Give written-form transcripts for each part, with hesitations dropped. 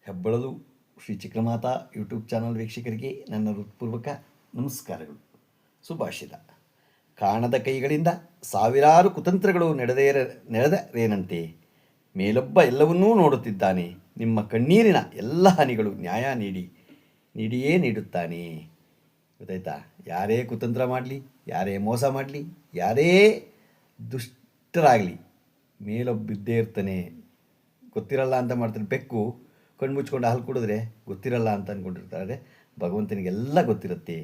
ಹೆಬ್ಬಳಲು Shri Chikkamata YouTube channel ವೀಕ್ಷಕರಿಗೆ ನನ್ನ ಹೃತ್ಪೂರ್ವಕ ನಮಸ್ಕಾರಗಳು. ಸುಭಾಷಿತ. ಕಾಣದ ಕೈಗಳಿಂದ ಸಾವಿರಾರು ಕುತಂತ್ರಗಳು ನಡೆದರೇನಂತೆ, ಮೇಲೊಬ್ಬ ಎಲ್ಲವನ್ನೂ ನೋಡುತ್ತಿದ್ದಾನೆ, ನಿಮ್ಮ ಕಣ್ಣೀರಿನ ಎಲ್ಲ ಹನಿಗಳು ನ್ಯಾಯ ನೀಡಿಯೇ ನೀಡುತ್ತಾನೆ. ಗೊತ್ತಾಯ್ತಾ? ಯಾರೇ ಕುತಂತ್ರ ಮಾಡಲಿ, ಯಾರೇ ಮೋಸ ಮಾಡಲಿ, ಯಾರೇ ದುಷ್ಟರಾಗಲಿ, ಮೇಲೊಬ್ಬಿದ್ದೇ ಇರ್ತಾನೆ. ಗೊತ್ತಿರಲ್ಲ ಅಂತ ಮಾಡ್ತಾನೆ. ಬೆಕ್ಕು ಕಣ್ಣು ಮುಚ್ಕೊಂಡು ಹಾಲು ಕುಡಿದ್ರೆ ಗೊತ್ತಿರಲ್ಲ ಅಂತ ಅಂದ್ಕೊಂಡಿರ್ತಾರೆ. ಭಗವಂತನಿಗೆಲ್ಲ ಗೊತ್ತಿರುತ್ತೆ,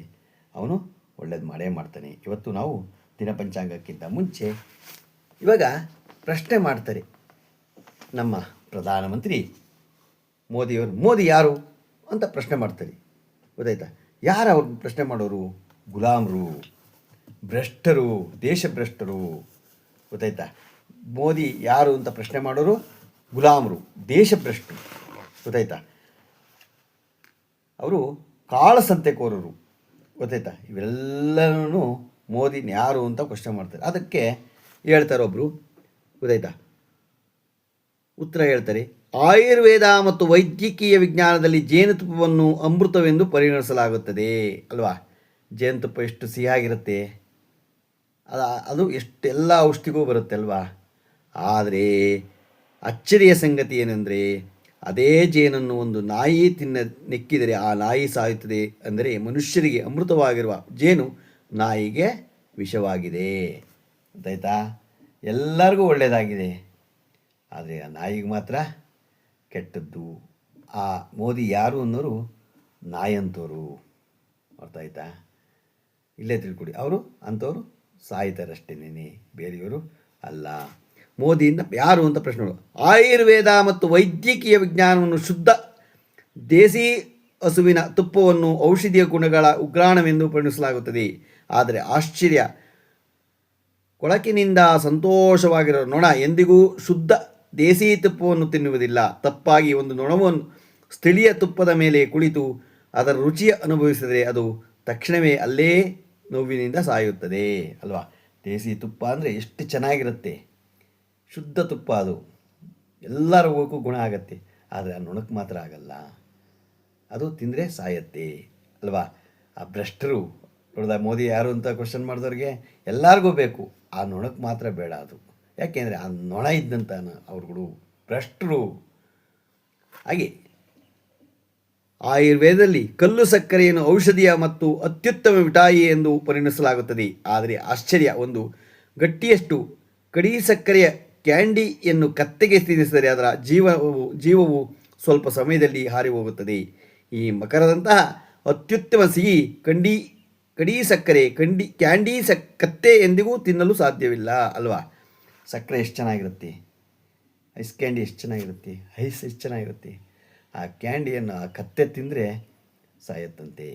ಅವನು ಒಳ್ಳೇದು ಮಾಡೇ ಮಾಡ್ತಾನೆ. ಇವತ್ತು ನಾವು ದಿನ ಪಂಚಾಂಗಕ್ಕಿಂತ ಮುಂಚೆ ಇವಾಗ ಪ್ರಶ್ನೆ ಮಾಡ್ತಾರೆ ನಮ್ಮ ಪ್ರಧಾನಮಂತ್ರಿ ಮೋದಿಯವರು. ಮೋದಿ ಯಾರು ಅಂತ ಪ್ರಶ್ನೆ ಮಾಡ್ತಾರೆ. ಗೊತ್ತಾಯ್ತಾ? ಯಾರು ಅವ್ರು ಪ್ರಶ್ನೆ ಮಾಡೋರು? ಗುಲಾಮರು, ಭ್ರಷ್ಟರು, ದೇಶಭ್ರಷ್ಟರು. ಗೊತ್ತಾಯ್ತಾ? ಮೋದಿ ಯಾರು ಅಂತ ಪ್ರಶ್ನೆ ಮಾಡೋರು ಗುಲಾಮರು, ದೇಶಭ್ರಷ್ಟರು. ಗೊತ್ತಾಯ್ತಾ? ಅವರು ಕಾಳಸಂತೆಕೋರರು. ಗೊತ್ತಾಯ್ತಾ? ಇವೆಲ್ಲರೂ ಮೋದಿ ಯಾರು ಅಂತ ಕ್ವಶನ್ ಮಾಡ್ತಾರೆ. ಅದಕ್ಕೆ ಹೇಳ್ತಾರೆ ಒಬ್ಬರು. ಗೊತ್ತಾಯ್ತಾ? ಉತ್ತರ ಹೇಳ್ತಾರೆ, ಆಯುರ್ವೇದ ಮತ್ತು ವೈದ್ಯಕೀಯ ವಿಜ್ಞಾನದಲ್ಲಿ ಜೇನುತುಪ್ಪವನ್ನು ಅಮೃತವೆಂದು ಪರಿಗಣಿಸಲಾಗುತ್ತದೆ. ಅಲ್ವಾ? ಜೇನುತುಪ್ಪ ಎಷ್ಟು ಸಿಹಿಯಾಗಿರುತ್ತೆ, ಅದು ಎಷ್ಟೆಲ್ಲ ಔಷಧಿಗೂ ಬರುತ್ತೆ ಅಲ್ವಾ? ಆದರೆ ಅಚ್ಚರಿಯ ಸಂಗತಿ ಏನೆಂದರೆ, ಅದೇ ಜೇನನ್ನು ಒಂದು ನಾಯಿ ನೆಕ್ಕಿದರೆ ಆ ನಾಯಿ ಸಾಯುತ್ತದೆ. ಅಂದರೆ ಮನುಷ್ಯರಿಗೆ ಅಮೃತವಾಗಿರುವ ಜೇನು ನಾಯಿಗೆ ವಿಷವಾಗಿದೆ. ಗೊತ್ತಾಯ್ತಾ? ಎಲ್ಲರಿಗೂ ಒಳ್ಳೆಯದಾಗಿದೆ, ಆದರೆ ಆ ನಾಯಿಗೆ ಮಾತ್ರ ಕೆಟ್ಟದ್ದು. ಆ ಮೋದಿ ಯಾರು ಅನ್ನೋರು ನಾಯಂತವರು. ಅರ್ಥ ಆಯ್ತಾ? ಇಲ್ಲೇ ತಿಳ್ಕೊಡಿ. ಅವರು ಅಂಥವ್ರು ಸಾಯ್ತಾರಷ್ಟೇನೇ, ಬೇರೆಯವರು ಅಲ್ಲ. ಮೋದಿಯಿಂದ ಯಾರು ಅಂತ ಪ್ರಶ್ನೆ. ಆಯುರ್ವೇದ ಮತ್ತು ವೈದ್ಯಕೀಯ ವಿಜ್ಞಾನವನ್ನು ಶುದ್ಧ ದೇಸಿ ಹಸುವಿನ ತುಪ್ಪವನ್ನು ಔಷಧೀಯ ಗುಣಗಳ ಉಗ್ರಾಣವೆಂದು ಪರಿಗಣಿಸಲಾಗುತ್ತದೆ. ಆದರೆ ಆಶ್ಚರ್ಯ, ಕೊಳಕಿನಿಂದ ಸಂತೋಷವಾಗಿರೋ ನೊಣ ಎಂದಿಗೂ ಶುದ್ಧ ದೇಸಿ ತುಪ್ಪವನ್ನು ತಿನ್ನುವುದಿಲ್ಲ. ತಪ್ಪಾಗಿ ಒಂದು ನೊಣವನ್ನು ಸ್ಥಳೀಯ ತುಪ್ಪದ ಮೇಲೆ ಕುಳಿತು ಅದರ ರುಚಿಯ ಅನುಭವಿಸಿದರೆ ಅದು ತಕ್ಷಣವೇ ಅಲ್ಲೇ ನೋವಿನಿಂದ ಸಾಯುತ್ತದೆ. ಅಲ್ವಾ? ದೇಸಿ ತುಪ್ಪ ಅಂದರೆ ಎಷ್ಟು ಚೆನ್ನಾಗಿರುತ್ತೆ, ಶುದ್ಧ ತುಪ್ಪ, ಅದು ಎಲ್ಲ ರೋಗಕ್ಕೂ ಗುಣ ಆಗತ್ತೆ. ಆದರೆ ಆ ನೊಣಕ್ಕೆ ಮಾತ್ರ ಆಗಲ್ಲ, ಅದು ತಿಂದರೆ ಸಾಯತ್ತೆ. ಅಲ್ವಾ? ಆ ಭ್ರಷ್ಟರು ನೋಡ್ದ ಮೋದಿ ಯಾರು ಅಂತ ಕ್ವಶನ್ ಮಾಡಿದವ್ರಿಗೆ ಎಲ್ಲರಿಗೂ ಬೇಕು, ಆ ನೊಣಕ್ಕೆ ಮಾತ್ರ ಬೇಡ ಅದು. ಯಾಕೆಂದರೆ ಆ ನೊಣ ಇದ್ದಂತ ಅವ್ರುಗಳು ಭ್ರಷ್ಟರು. ಹಾಗೆ ಆಯುರ್ವೇದದಲ್ಲಿ ಕಲ್ಲು ಸಕ್ಕರೆಯನ್ನು ಔಷಧಿಯ ಮತ್ತು ಅತ್ಯುತ್ತಮ ಮಿಠಾಯಿ ಎಂದು ಪರಿಗಣಿಸಲಾಗುತ್ತದೆ. ಆದರೆ ಆಶ್ಚರ್ಯ, ಒಂದು ಗಟ್ಟಿಯಷ್ಟು ಕಡಿ ಸಕ್ಕರೆಯ ಕ್ಯಾಂಡಿಯನ್ನು ಕತ್ತೆಗೆ ತಿನ್ನಿಸಿದರೆ ಅದರ ಜೀವವು ಸ್ವಲ್ಪ ಸಮಯದಲ್ಲಿ ಹಾರಿ ಹೋಗುತ್ತದೆ. ಈ ಮಕರದಂತಹ ಅತ್ಯುತ್ತಮ ಸಿಹಿ ಕಡಿ ಸಕ್ಕರೆ ಕ್ಯಾಂಡಿ ಕತ್ತೆ ಎಂದಿಗೂ ತಿನ್ನಲು ಸಾಧ್ಯವಿಲ್ಲ. ಅಲ್ವಾ? ಸಕ್ಕರೆ ಎಷ್ಟು ಚೆನ್ನಾಗಿರುತ್ತೆ, ಐಸ್ ಕ್ಯಾಂಡಿ ಎಷ್ಟು ಚೆನ್ನಾಗಿರುತ್ತೆ, ಐಸ್ ಎಷ್ಟು ಚೆನ್ನಾಗಿರುತ್ತೆ. ಆ ಕ್ಯಾಂಡಿಯನ್ನು ಆ ಕತ್ತೆ ತಿಂದರೆ ಸಾಯತ್ತಂತೆ.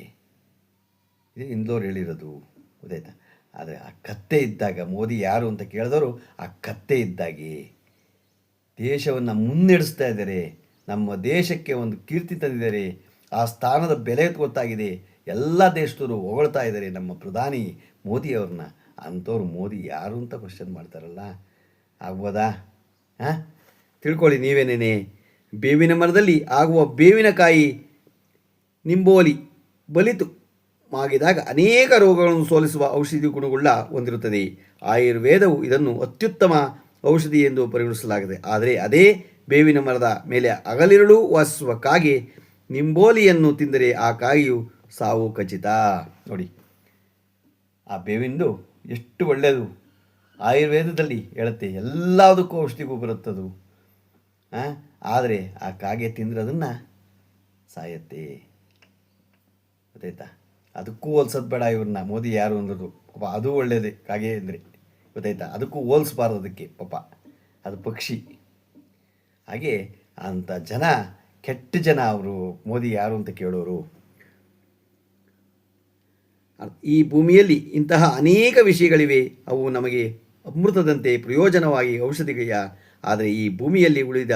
ಇದು ಇಂದೋರು ಹೇಳಿರೋದು. ಗೊತ್ತಾಯ್ತಾ? ಆದರೆ ಆ ಕತ್ತೆ ಇದ್ದಾಗ, ಮೋದಿ ಯಾರು ಅಂತ ಕೇಳಿದವರು ಆ ಕತ್ತೆ ಇದ್ದಾಗೆ ದೇಶವನ್ನು ಮುನ್ನಡೆಸ್ತಾ ಇದ್ದಾರೆ, ನಮ್ಮ ದೇಶಕ್ಕೆ ಒಂದು ಕೀರ್ತಿ ತಂದಿದ್ದಾರೆ, ಆ ಸ್ಥಾನದ ಬೆಲೆ ಗೊತ್ತಾಗಿದೆ. ಎಲ್ಲ ದೇಶದವರು ಹೊಗಳ್ತಾ ಇದ್ದಾರೆ ನಮ್ಮ ಪ್ರಧಾನಿ ಮೋದಿಯವ್ರನ್ನ. ಅಂಥವ್ರು ಮೋದಿ ಯಾರು ಅಂತ ಕ್ವಶನ್ ಮಾಡ್ತಾರಲ್ಲ, ಆಗ್ಬೋದಾ? ತಿಳ್ಕೊಳ್ಳಿ ನೀವೇನೇನೆ. ಬೇವಿನ ಮರದಲ್ಲಿ ಆಗುವ ಬೇವಿನಕಾಯಿ ನಿಂಬೋಲಿ ಬಲಿತು ಮಾಗಿದಾಗ ಅನೇಕ ರೋಗಗಳನ್ನು ಸೋಲಿಸುವ ಔಷಧಿ ಗುಣವುಳ್ಳ ಹೊಂದಿರುತ್ತದೆ. ಆಯುರ್ವೇದವು ಇದನ್ನು ಅತ್ಯುತ್ತಮ ಔಷಧಿ ಎಂದು ಪರಿಗಣಿಸಲಾಗಿದೆ. ಆದರೆ ಅದೇ ಬೇವಿನ ಮರದ ಮೇಲೆ ಹಗಲಿರುಳು ವಾಸಿಸುವ ಕಾಗೆ ನಿಂಬೋಲಿಯನ್ನು ತಿಂದರೆ ಆ ಕಾಗೆಯು ಸಾವು ಖಚಿತ. ನೋಡಿ, ಆ ಬೇವಿಂದು ಎಷ್ಟು ಒಳ್ಳೆಯದು. ಆಯುರ್ವೇದದಲ್ಲಿ ಹೇಳುತ್ತೆ, ಎಲ್ಲದಕ್ಕೂ ಔಷಧಿಗೂ ಬರುತ್ತದು. ಆದರೆ ಆ ಕಾಗೆ ತಿಂದರೆ ಅದನ್ನು ಸಾಯತ್ತೆ. ಗೊತ್ತಾಯ್ತಾ? ಅದಕ್ಕೂ ಹೋಲ್ಸೋದು ಬೇಡ ಇವ್ರನ್ನ, ಮೋದಿ ಯಾರು ಅಂದ್ರದು. ಪಾಪ ಅದು ಒಳ್ಳೆಯದೇ ಕಾಗೆ ಅಂದರೆ. ಗೊತ್ತಾಯ್ತಾ? ಅದಕ್ಕೂ ಹೋಲಿಸ್ಬಾರ್ದು ಅದಕ್ಕೆ, ಪಾಪ ಅದು ಪಕ್ಷಿ. ಹಾಗೆ ಅಂಥ ಜನ, ಕೆಟ್ಟ ಜನ ಅವರು, ಮೋದಿ ಯಾರು ಅಂತ ಕೇಳೋರು. ಈ ಭೂಮಿಯಲ್ಲಿ ಇಂತಹ ಅನೇಕ ವಿಷಯಗಳಿವೆ, ಅವು ನಮಗೆ ಅಮೃತದಂತೆ ಪ್ರಯೋಜನವಾಗಿ ಔಷಧಿಗೆಯ. ಆದರೆ ಈ ಭೂಮಿಯಲ್ಲಿ ಉಳಿದ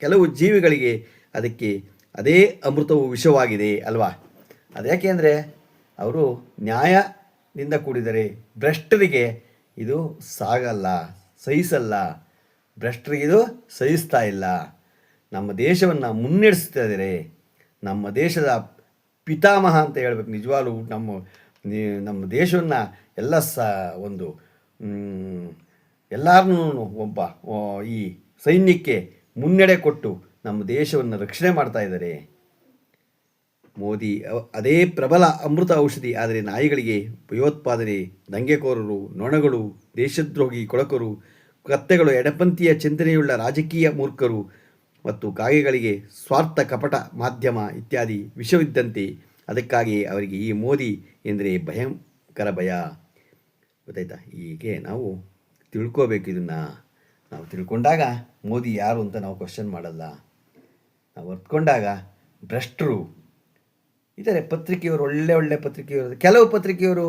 ಕೆಲವು ಜೀವಿಗಳಿಗೆ ಅದಕ್ಕೆ ಅದೇ ಅಮೃತವು ವಿಷವಾಗಿದೆ. ಅಲ್ವಾ? ಅದು ಯಾಕೆ ಅಂದರೆ ಅವರು ನ್ಯಾಯದಿಂದ ಕೂಡಿದರೆ. ಭ್ರಷ್ಟರಿಗೆ ಇದು ಸಾಗಲ್ಲ, ಸಹಿಸಲ್ಲ. ಭ್ರಷ್ಟರಿಗೆ ಇದು ಸಹಿಸ್ತಾ ಇಲ್ಲ. ನಮ್ಮ ದೇಶವನ್ನು ಮುನ್ನಡೆಸ್ತಾ ಇದ್ದಾರೆ. ನಮ್ಮ ದೇಶದ ಪಿತಾಮಹ ಅಂತ ಹೇಳ್ಬೇಕು. ನಿಜವಾಗ್ಲೂ ನಮ್ಮ ದೇಶವನ್ನು ಎಲ್ಲ ಒಂದು ಎಲ್ಲರನ್ನೂ ಒಬ್ಬ ಈ ಸೈನ್ಯಕ್ಕೆ ಮುನ್ನಡೆ ಕೊಟ್ಟು ನಮ್ಮ ದೇಶವನ್ನು ರಕ್ಷಣೆ ಮಾಡ್ತಾ ಇದ್ದಾರೆ. ಮೋದಿ ಅದೇ ಪ್ರಬಲ ಅಮೃತ ಔಷಧಿ. ಆದರೆ ನಾಯಿಗಳಿಗೆ ಭಯೋತ್ಪಾದನೆ, ದಂಗೆಕೋರರು, ನೊಣಗಳು, ದೇಶದ್ರೋಹಿ ಕೊಳಕರು, ಕತ್ತೆಗಳು, ಎಡಪಂಥೀಯ ಚಿಂತನೆಯುಳ್ಳ ರಾಜಕೀಯ ಮೂರ್ಖರು ಮತ್ತು ಕಾಗೆಗಳಿಗೆ ಸ್ವಾರ್ಥ ಕಪಟ ಮಾಧ್ಯಮ ಇತ್ಯಾದಿ ವಿಷವಿದ್ದಂತೆ. ಅದಕ್ಕಾಗಿ ಅವರಿಗೆ ಈ ಮೋದಿ ಎಂದರೆ ಭಯಂಕರ ಭಯ. ಗೊತ್ತಾಯ್ತಾ? ಹೀಗೆ ನಾವು ತಿಳ್ಕೋಬೇಕು. ಇದನ್ನು ನಾವು ತಿಳ್ಕೊಂಡಾಗ ಮೋದಿ ಯಾರು ಅಂತ ನಾವು ಕ್ವಶನ್ ಮಾಡಲ್ಲ. ನಾವು ಅರ್ಥಕೊಂಡಾಗ ಭ್ರಷ್ಟರು ಇದ್ದಾರೆ, ಪತ್ರಿಕೆಯವರು, ಒಳ್ಳೆ ಪತ್ರಿಕೆಯವರು, ಕೆಲವು ಪತ್ರಿಕೆಯವರು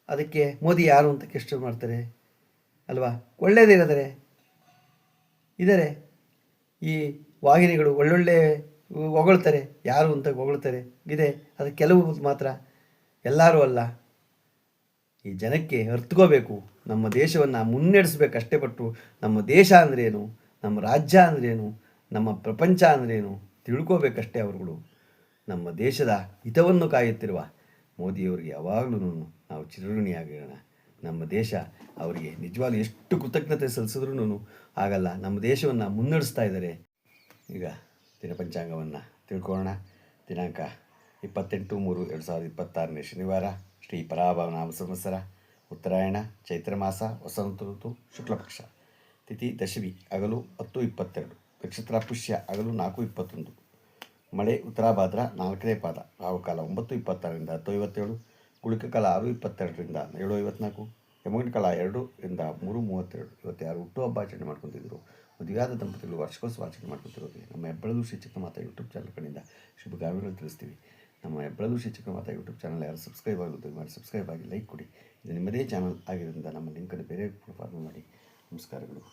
ಅದಕ್ಕೆ ಮೋದಿ ಯಾರು ಅಂತ ಕ್ವಶನ್ ಮಾಡ್ತಾರೆ ಅಲ್ವಾ. ಒಳ್ಳೆಯದಿದ್ದಾರೆ ಇದ್ದಾರೆ, ಈ ವಾಹಿನಿಗಳು ಒಳ್ಳೊಳ್ಳೆ ಹೊಗಳ್ತಾರೆ, ಯಾರು ಅಂತ ಹೊಗಳ್ತಾರೆ ಇದೆ. ಅದು ಕೆಲವು ಮಾತ್ರ, ಎಲ್ಲರೂ ಅಲ್ಲ. ಈ ಜನಕ್ಕೆ ಅರ್ಥಕೋಬೇಕು, ನಮ್ಮ ದೇಶವನ್ನು ಮುನ್ನಡೆಸ್ಬೇಕು ಅಷ್ಟೇ. ಪಟ್ಟು ನಮ್ಮ ದೇಶ ಅಂದ್ರೇನು, ನಮ್ಮ ರಾಜ್ಯ ಅಂದ್ರೇನು, ನಮ್ಮ ಪ್ರಪಂಚ ಅಂದ್ರೇನು ತಿಳ್ಕೋಬೇಕಷ್ಟೇ ಅವರುಗಳು. ನಮ್ಮ ದೇಶದ ಹಿತವನ್ನು ಕಾಯುತ್ತಿರುವ ಮೋದಿಯವರಿಗೆ ಯಾವಾಗಲೂ ನಾವು ಚಿರಋಣಿಯಾಗಿರೋಣ. ನಮ್ಮ ದೇಶ ಅವರಿಗೆ ನಿಜವಾಗ್ಲೂ ಎಷ್ಟು ಕೃತಜ್ಞತೆ ಸಲ್ಲಿಸಿದ್ರೂ ಆಗಲ್ಲ. ನಮ್ಮ ದೇಶವನ್ನು ಮುನ್ನಡೆಸ್ತಾ ಇದ್ದಾರೆ. ಈಗ ದಿನಪಂಚಾಂಗವನ್ನು ತಿಳ್ಕೊಳ್ಳೋಣ. ದಿನಾಂಕ 28/3/2026 ಶನಿವಾರ, ಶ್ರೀ ಪರಾಭವ ನಾಮ ಸಂವತ್ಸರ, ಉತ್ತರಾಯಣ, ಚೈತ್ರ ಮಾಸ, ವಸಂತ ಋತು, ಶುಕ್ಲಪಕ್ಷ, ತಿಥಿ ದಶಮಿ, ಹಗಲು 10:22, ನಕ್ಷತ್ರ ಪುಷ್ಯ, ಹಗಲು 4:21, ಮಳೆ ಉತ್ತರಾಭಾದ್ರ 4ನೇ ಪಾದ, ರಾಹುಕಾಲ 9:26ರಿಂದ 10:57, ಗುಳಿಕ ಕಾಲ 6:22ರಿಂದ 7:54, ಯಮಗಂಡ ಕಾಲ 2ರಿಂದ 3:32. ಇವತ್ತು ಯಾರು ಹುಟ್ಟುಹಬ್ಬ ಆಚರಣೆ ಮಾಡ್ಕೊತಿದ್ರು, ಮದುವೆಯಾದ ದಂಪತಿಗಳು ವಾರ್ಷಿಕೋತ್ಸವ ಆಚರಣೆ ಮಾಡ್ಕೊತಿರೋದು ನಮ್ಮ ಹೆಬ್ಬಳದು ಶ್ರೀ ಚಿಕ್ಕಮಾತಾ ಯೂಟ್ಯೂಬ್ ಚಾನಲ್ ಕಡೆಯಿಂದ ಶುಭಕಾಮನೆಗಳನ್ನು ತಿಳಿಸ್ತೀವಿ. ನಮ್ಮ ಹೆಬ್ಬಳದು ಶ್ರೀ ಚಿಕ್ಕಮಾತಾ ಯೂಟ್ಯೂಬ್ ಚಾನಲ್ ಯಾರು ಸಬ್ಸ್ಕ್ರೈಬ್ ಆಗೋದು ಮಾಡಿ ಸಬ್ಸ್ಕ್ರೈಬ್ ಆಗಿ ಲೈಕ್ ಕೊಡಿ. ಇದು ನಿಮ್ಮದೇ ಚಾನಲ್ ಆಗಿರೋದ್ರಿಂದ ನಮ್ಮ ಲಿಂಕನ್ನು ಬೇರೆ ಫಾಲೋ ಮಾಡಿ. ನಮಸ್ಕಾರಗಳು.